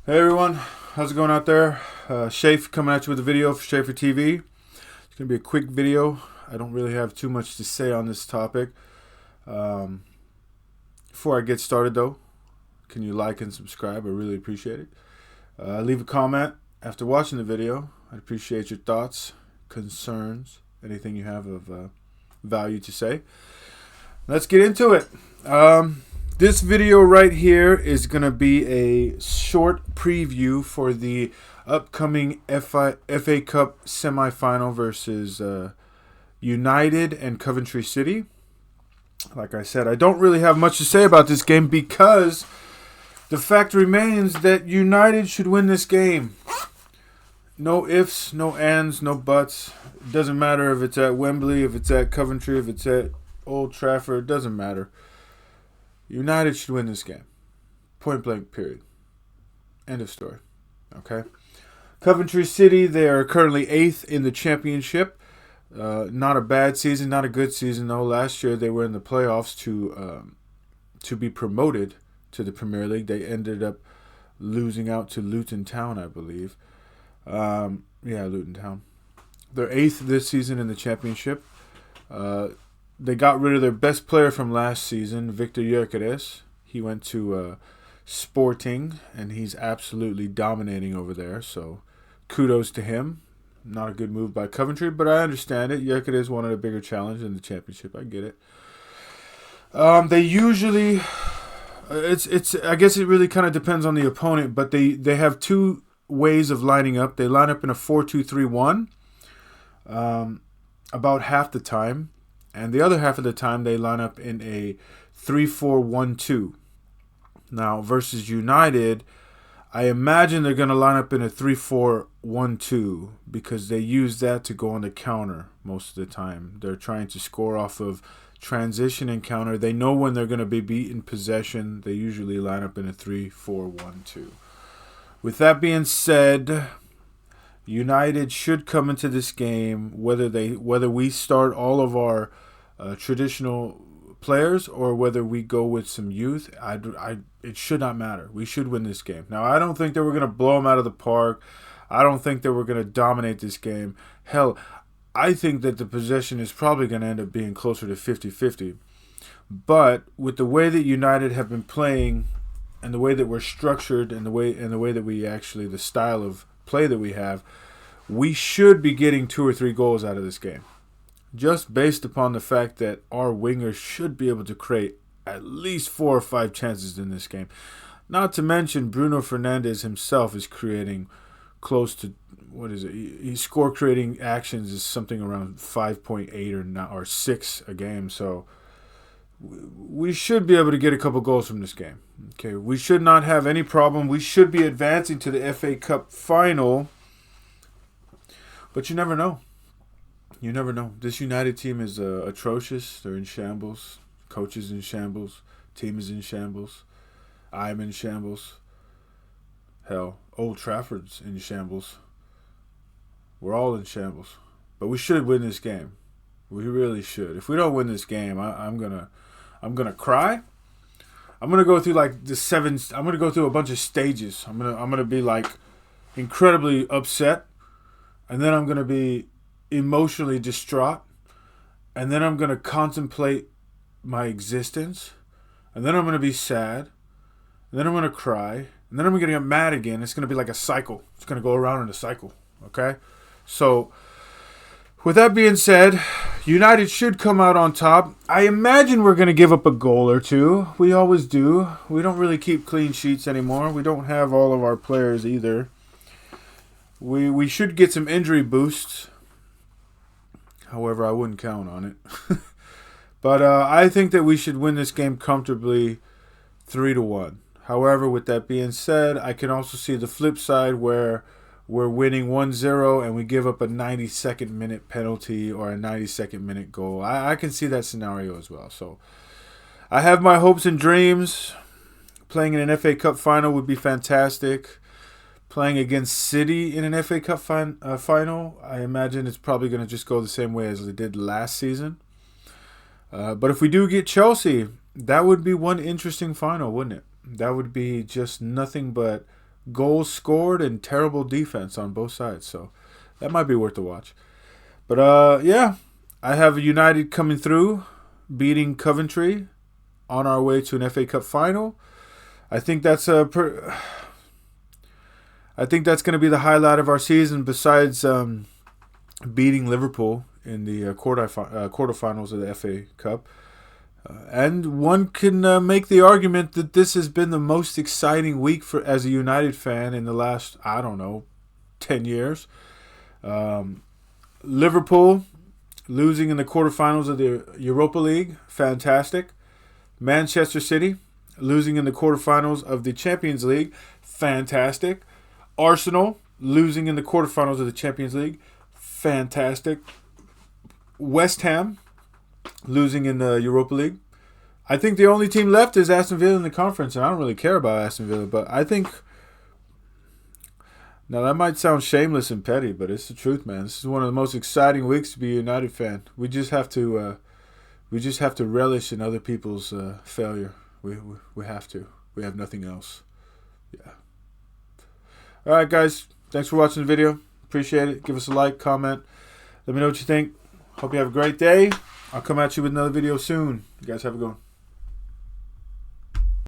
Hey everyone, how's it going out there? Shafe coming at you with a video for Schaefer TV. It's going to be a quick video. I don't really have too much to say on this topic. Before I get started though, can you like and subscribe? I really appreciate it. Leave a comment after watching the video. I'd appreciate your thoughts, concerns, anything you have of value to say. Let's get into it. This video right here is going to be a short preview for the upcoming FA Cup semifinal versus United and Coventry City. Like I said, I don't really have much to say about this game because the fact remains that United should win this game. No ifs, no ands, no buts. It doesn't matter if it's at Wembley, if it's at Coventry, if it's at Old Trafford. It doesn't matter. United should win this game. Point blank, period. End of story. Okay. Coventry City, they are currently 8th in the championship. Not a bad season, not a good season though. Last year they were in the playoffs to be promoted to the Premier League. They ended up losing out to Luton Town, I believe. Luton Town. They're 8th this season in the championship. They got rid of their best player from last season, Victor Gyökeres. He went to Sporting, and he's absolutely dominating over there. So, kudos to him. Not a good move by Coventry, but I understand it. Gyökeres wanted a bigger challenge in the championship. I get it. They usually, I guess it really kind of depends on the opponent, but they have two ways of lining up. They line up in a 4-2-3-1 about half the time. And the other half of the time, they line up in a 3-4-1-2. Now, versus United, I imagine they're going to line up in a 3-4-1-2 because they use that to go on the counter most of the time. They're trying to score off of transition and counter. They know when they're going to be beat in possession. They usually line up in a 3-4-1-2. With that being said, United should come into this game whether we start all of our traditional players or whether we go with some youth. It should not matter. We should win this game. Now, I don't think that we're going to blow them out of the park. I don't think that we're going to dominate this game. Hell, I think that the possession is probably going to end up being closer to 50-50. But with the way that United have been playing and the way that we're structured and the way that we actually, the style of play that we have, we should be getting 2 or 3 goals out of this game. Just based upon the fact that our wingers should be able to create at least 4 or 5 chances in this game. Not to mention Bruno Fernandes himself is creating close to, what is it? His score creating actions is something around 5.8 or 6 a game. So we should be able to get a couple goals from this game. Okay, we should not have any problem. We should be advancing to the FA Cup final. But you never know. You never know. This United team is atrocious. They're in shambles. Coach is in shambles. Team is in shambles. I'm in shambles. Hell, Old Trafford's in shambles. We're all in shambles. But we should win this game. We really should. If we don't win this game, I'm gonna cry. I'm gonna go through like I'm gonna go through a bunch of stages. I'm gonna be like incredibly upset. And then I'm going to be emotionally distraught. And then I'm going to contemplate my existence. And then I'm going to be sad. And then I'm going to cry. And then I'm going to get mad again. It's going to be like a cycle. It's going to go around in a cycle. Okay? So, with that being said, United should come out on top. I imagine we're going to give up a goal or two. We always do. We don't really keep clean sheets anymore. We don't have all of our players either. We should get some injury boosts. However, I wouldn't count on it. But I think that we should win this game comfortably 3-1. However, with that being said, I can also see the flip side where we're winning 1-0 and we give up a 92nd minute penalty or a 92nd minute goal. I can see that scenario as well. So I have my hopes and dreams. Playing in an FA Cup final would be fantastic. Playing against City in an FA Cup final, I imagine it's probably going to just go the same way as they did last season. But if we do get Chelsea, that would be one interesting final, wouldn't it? That would be just nothing but goals scored and terrible defense on both sides. So that might be worth a watch. But yeah, I have United coming through, beating Coventry on our way to an FA Cup final. I think that's I think that's going to be the highlight of our season, besides beating Liverpool in the quarterfinals of the FA Cup. And one can make the argument that this has been the most exciting week as a United fan in the last, I don't know, 10 years. Liverpool losing in the quarterfinals of the Europa League, fantastic. Manchester City losing in the quarterfinals of the Champions League, fantastic. Arsenal losing in the quarterfinals of the Champions League, fantastic. West Ham losing in the Europa League. I think the only team left is Aston Villa in the conference, and I don't really care about Aston Villa, but I think... Now, that might sound shameless and petty, but it's the truth, man. This is one of the most exciting weeks to be a United fan. We just have to relish in other people's failure. We have to. We have nothing else. Yeah. All right, guys. Thanks for watching the video. Appreciate it. Give us a like, comment. Let me know what you think. Hope you have a great day. I'll come at you with another video soon. You guys have a good one.